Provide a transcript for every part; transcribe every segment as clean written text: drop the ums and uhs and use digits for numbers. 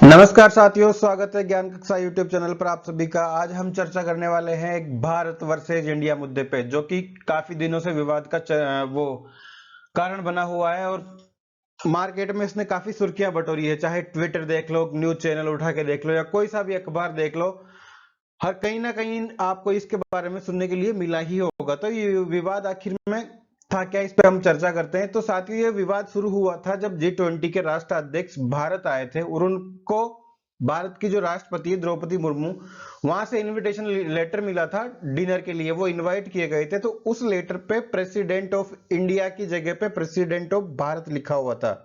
नमस्कार साथियों, स्वागत है ज्ञान कक्षा यूट्यूब चैनल पर आप सभी का। आज हम चर्चा करने वाले हैं एक भारत वर्सेज इंडिया मुद्दे पे, जो कि काफी दिनों से विवाद का वो कारण बना हुआ है और मार्केट में इसने काफी सुर्खियां बटोरी है। चाहे ट्विटर देख लो, न्यूज चैनल उठा के देख लो या कोई सा भी अखबार देख लो, हर कहीं ना कहीं आपको इसके बारे में सुनने के लिए मिला ही होगा। तो ये विवाद आखिर में था क्या, इस पे हम चर्चा करते हैं। तो साथियों, ये विवाद शुरू हुआ था जब G20 के राष्ट्र अध्यक्ष भारत आए थे और उनको भारत की जो राष्ट्रपति है द्रौपदी मुर्मू, वहां से इनविटेशन लेटर मिला था डिनर के लिए, वो इनवाइट किए गए थे। तो उस लेटर पे प्रेसिडेंट ऑफ इंडिया की जगह पे प्रेसिडेंट ऑफ भारत लिखा हुआ था।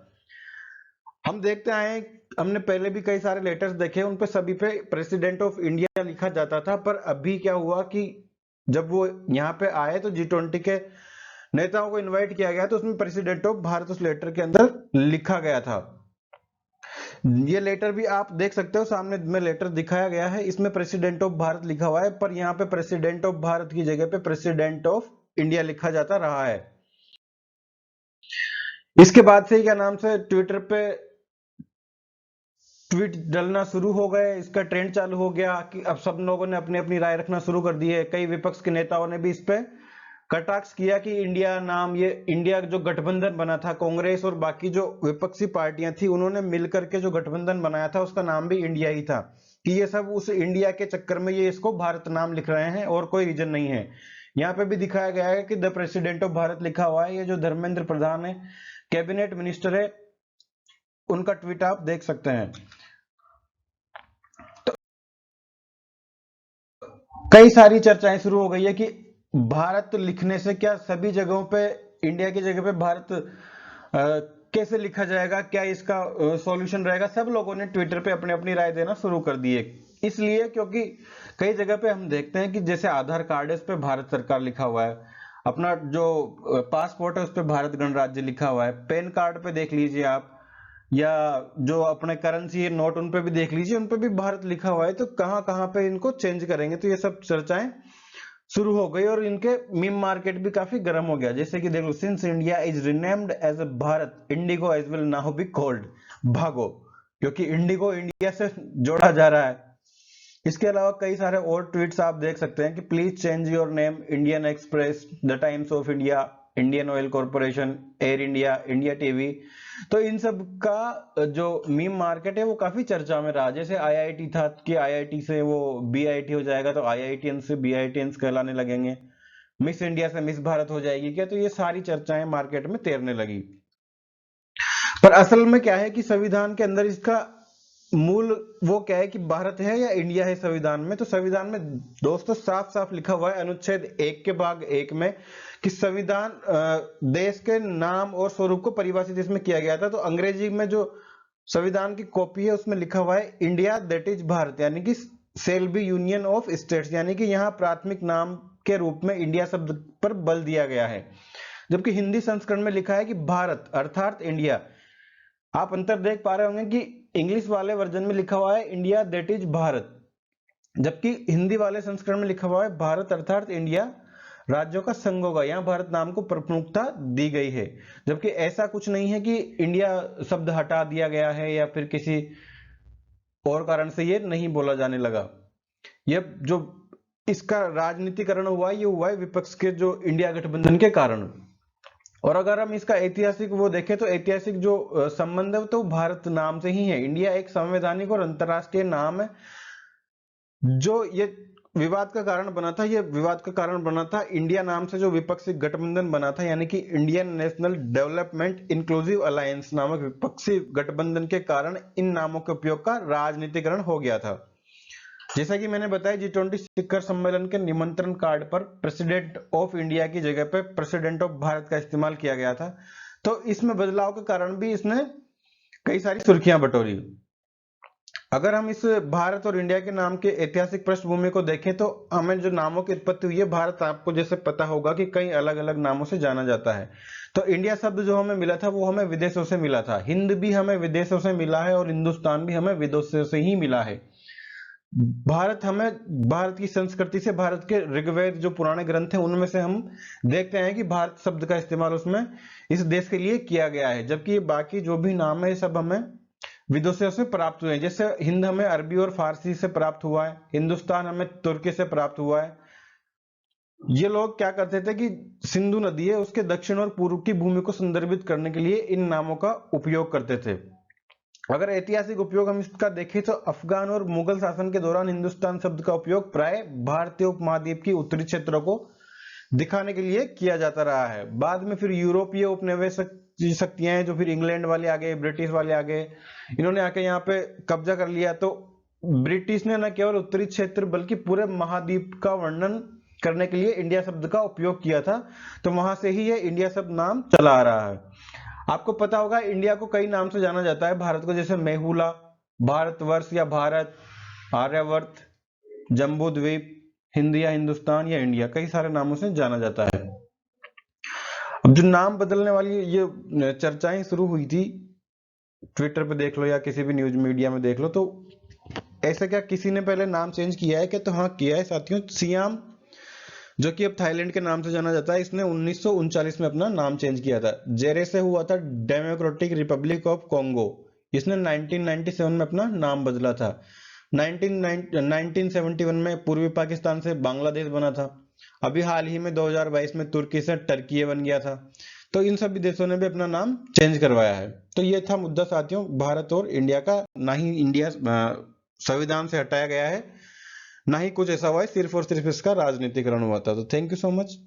हम देखते आए, हमने पहले भी कई सारे लेटर्स देखे, उन पे सभी पे प्रेसिडेंट ऑफ इंडिया लिखा जाता था। पर अभी क्या हुआ कि जब वो यहाँ पे आए तो G20 के नेताओं को इनवाइट किया गया, तो उसमें प्रेसिडेंट ऑफ भारत उस लेटर के अंदर लिखा गया था। ये लेटर भी आप देख सकते हो, सामने में लेटर दिखाया गया है, इसमें प्रेसिडेंट ऑफ भारत लिखा हुआ है, पर यहाँ पे प्रेसिडेंट ऑफ भारत की जगह पे प्रेसिडेंट ऑफ इंडिया लिखा जाता रहा है। इसके बाद से क्या नाम से ट्विटर पे ट्वीट डलना शुरू हो गए, इसका ट्रेंड चालू हो गया कि अब सब लोगों ने अपनी अपनी राय रखना शुरू कर दी है। कई विपक्ष के नेताओं ने भी इस पे कटाक्ष किया कि इंडिया नाम, ये इंडिया जो गठबंधन बना था, कांग्रेस और बाकी जो विपक्षी पार्टियां थी उन्होंने मिलकर के जो गठबंधन बनाया था उसका नाम भी इंडिया ही था, कि ये सब उस इंडिया के चक्कर में ये इसको भारत नाम लिख रहे हैं और कोई रीजन नहीं है। यहाँ पे भी दिखाया गया है कि द प्रेसिडेंट ऑफ भारत लिखा हुआ है। ये जो धर्मेंद्र प्रधान है, कैबिनेट मिनिस्टर है, उनका ट्वीट आप देख सकते हैं। कई सारी चर्चाएं शुरू हो गई है कि भारत लिखने से क्या सभी जगहों पे इंडिया की जगह पे भारत कैसे लिखा जाएगा, क्या इसका सॉल्यूशन रहेगा। सब लोगों ने ट्विटर पे अपनी अपनी राय देना शुरू कर दी है, इसलिए क्योंकि कई जगह पे हम देखते हैं कि जैसे आधार कार्ड है उस पे भारत सरकार लिखा हुआ है, अपना जो पासपोर्ट है उस पे भारत गणराज्य लिखा हुआ है, पैन कार्ड पे देख लीजिए आप, या जो अपने करेंसी नोट उन पे भी देख लीजिए, उन पे भी भारत लिखा हुआ है। तो कहां कहां पे इनको चेंज करेंगे, तो ये सब चर्चाएं शुरू हो गई और इनके मीम मार्केट भी काफी गर्म हो गया। जैसे कि देखो, since India is renamed as a Bharat, IndiGo as will now be called भागो, क्योंकि इंडिगो इंडिया से जोड़ा जा रहा है। इसके अलावा कई सारे और ट्वीट्स आप देख सकते हैं कि please change your name, Indian express, the times of India, Indian oil corporation, air India, India TV. तो इन सब का जो मीम मार्केट है वो काफी चर्चा में रहा। जैसे आईआईटी था कि आईआईटी से वो बीआईटी हो जाएगा, तो आईआईटीएन से बीआईटीएन कहलाने लगेंगे। मिस इंडिया से मिस भारत हो जाएगी क्या, तो ये सारी चर्चाएं मार्केट में तैरने लगी। पर असल में क्या है कि संविधान के अंदर इसका मूल वो क्या है कि भारत है या इंडिया है संविधान में। तो संविधान में दोस्तों साफ साफ लिखा हुआ है अनुच्छेद 1 के भाग 1 में कि संविधान देश के नाम और स्वरूप को परिभाषित इसमें किया गया था। तो अंग्रेजी में जो संविधान की कॉपी है उसमें लिखा हुआ है इंडिया दैट इज भारत, यानी कि shall be union of states, यानी कि यहाँ प्राथमिक नाम के रूप में इंडिया शब्द पर बल दिया गया है। जबकि हिंदी संस्करण में लिखा है कि भारत अर्थात इंडिया। आप अंतर देख पा रहे होंगे कि इंग्लिश वाले वर्जन में लिखा हुआ है इंडिया दैट इज भारत, जबकि हिंदी वाले संस्करण में लिखा हुआ है भारत अर्थात इंडिया राज्यों का संघ होगा। यहाँ भारत नाम को प्रमुखता दी गई है, जबकि ऐसा कुछ नहीं है कि इंडिया शब्द हटा दिया गया है या फिर किसी और कारण से ये नहीं बोला जाने लगा। ये जो इसका राजनीतिकरण हुआ, ये हुआ है विपक्ष के जो इंडिया गठबंधन के कारण। और अगर हम इसका ऐतिहासिक वो देखें तो ऐतिहासिक जो संबंध है तो भारत नाम से ही है। इंडिया एक संवैधानिक और अंतरराष्ट्रीय नाम है। जो ये विवाद का कारण बना था, ये विवाद का कारण बना था इंडिया नाम से जो विपक्षी गठबंधन बना था, यानी कि Indian national development inclusive alliance नामक विपक्षी गठबंधन के कारण इन नामों के उपयोग का राजनीतिकरण हो गया था। जैसा कि मैंने बताया, G20 शिखर सम्मेलन के निमंत्रण कार्ड पर प्रेसिडेंट ऑफ इंडिया की जगह पे प्रेसिडेंट ऑफ भारत का इस्तेमाल किया गया था। तो इसमें बदलाव के कारण भी इसने कई सारी सुर्खियां बटोरी। अगर हम इस भारत और इंडिया के नाम के ऐतिहासिक पृष्ठभूमि को देखें तो हमें जो नामों की उत्पत्ति हुई है, भारत आपको जैसे पता होगा कि कई अलग अलग नामों से जाना जाता है। तो इंडिया शब्द जो हमें मिला था वो हमें विदेशों से मिला था, हिंद भी हमें विदेशों से मिला है और हिंदुस्तान भी हमें विदेशों से ही मिला है। भारत हमें भारत की संस्कृति से, भारत के ऋग्वेद जो पुराने ग्रंथ हैं उनमें से हम देखते हैं कि भारत शब्द का इस्तेमाल उसमें इस देश के लिए किया गया है। जबकि ये बाकी जो भी नाम है ये सब हमें विदेशों से प्राप्त हुए हैं। जैसे हिंद हमें अरबी और फारसी से प्राप्त हुआ है, हिंदुस्तान हमें तुर्की से प्राप्त हुआ है। ये लोग क्या करते थे कि सिंधु नदी है उसके दक्षिण और पूर्व की भूमि को संदर्भित करने के लिए इन नामों का उपयोग करते थे। अगर ऐतिहासिक उपयोग हम इसका देखें तो अफगान और मुगल शासन के दौरान हिंदुस्तान शब्द का उपयोग प्राय भारतीय उपमहाद्वीप की उत्तरी क्षेत्रों को दिखाने के लिए किया जाता रहा है। बाद में फिर यूरोपीय उपनिवेश शक्तियां हैं, जो फिर इंग्लैंड वाले आ गए, ब्रिटिश वाले आ गए, इन्होंने आके यहाँ पे कब्जा कर लिया। तो ब्रिटिश ने न केवल उत्तरी क्षेत्र बल्कि पूरे महाद्वीप का वर्णन करने के लिए इंडिया शब्द का उपयोग किया था। तो वहां से ही ये इंडिया शब्द नाम चला आ रहा है। आपको पता होगा इंडिया को कई नाम से जाना जाता है, भारत को जैसे मेहुला, भारतवर्ष या भारत, आर्यवर्त, जम्बू द्वीप, हिंद या हिंदुस्तान या इंडिया, कई सारे नामों से जाना जाता है। अब जो नाम बदलने वाली ये चर्चाएं शुरू हुई थी, ट्विटर पे देख लो या किसी भी न्यूज मीडिया में देख लो, तो ऐसा क्या किसी ने पहले नाम चेंज किया है क्या? तो हाँ किया है साथियों। सियाम, जो कि अब थाईलैंड के नाम से जाना जाता है, इसने 1939 में अपना नाम चेंज किया था। जेरेसे हुआ था डेमोक्रेटिक रिपब्लिक ऑफ कॉन्गो, इसने 1997 में अपना नाम बदला था। 1971 में पूर्वी पाकिस्तान से बांग्लादेश बना था। अभी हाल ही में 2022 में तुर्की से टर्की बन गया था। तो इन सभी देशों ने भी अपना नाम चेंज करवाया है। तो ये था मुद्दा साथियों भारत और इंडिया का। ना ही इंडिया संविधान से हटाया गया है, ना ही कुछ ऐसा हुआ है, सिर्फ और सिर्फ इसका राजनीतिकरण हुआ था। तो थैंक यू सो मच।